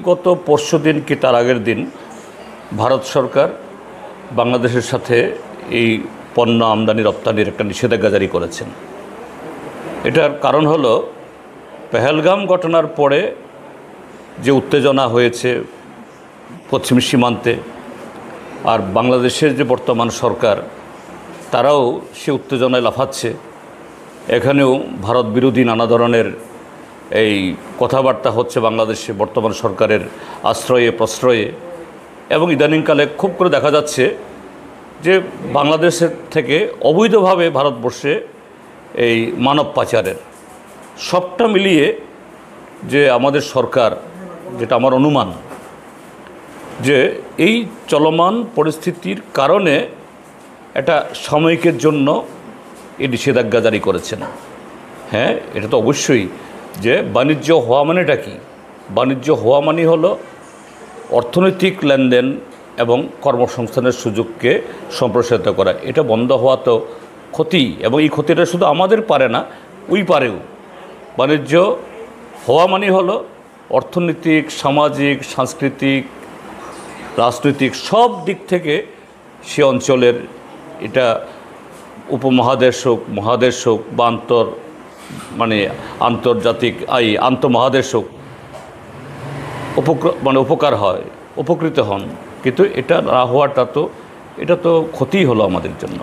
গত পরশুদিন কি তার আগের দিন ভারত সরকার বাংলাদেশের সাথে এই পণ্য আমদানি রপ্তানির একটা নিষেধাজ্ঞা জারি করেছেন। এটার কারণ হলো পেহেলগাম ঘটনার পরে যে উত্তেজনা হয়েছে পশ্চিম সীমান্তে, আর বাংলাদেশের যে বর্তমান সরকার তারাও সে উত্তেজনায় লাফাচ্ছে। এখানেও ভারত বিরোধী নানা ধরনের এই কথাবার্তা হচ্ছে বাংলাদেশে বর্তমান সরকারের আশ্রয়ে প্রশ্রয়ে, এবং ইদানিংকালে খুব করে দেখা যাচ্ছে যে বাংলাদেশের থেকে অবৈধভাবে ভারতবর্ষে এই মানব পাচারের সবটা মিলিয়ে যে আমাদের সরকার, যেটা আমার অনুমান, যে এই চলমান পরিস্থিতির কারণে এটা সাময়িকের জন্য এই নিষেধাজ্ঞা জারি করেছেন। হ্যাঁ, এটা তো অবশ্যই যে বাণিজ্য হওয়া মানেটা কি? বাণিজ্য হওয়া মানে হলো অর্থনৈতিক লেনদেন এবং কর্মসংস্থানের সুযোগকে সম্প্রসারিত করা। এটা বন্ধ হওয়া তো ক্ষতি, এবং এই ক্ষতিটা শুধু আমাদের পারে না, ওই পারেও। বাণিজ্য হওয়া মানে হলো অর্থনৈতিক, সামাজিক, সাংস্কৃতিক, রাজনৈতিক সব দিক থেকে সে অঞ্চলের, এটা উপমহাদেশ হোক, মহাদেশ হোক, বা আন্তর্জাতিক আন্তঃমহাদেশ হোক, উপকার হয়, উপকৃত হন। কিন্তু এটা না হওয়াটা তো এটা তো ক্ষতিই হলো আমাদের জন্য।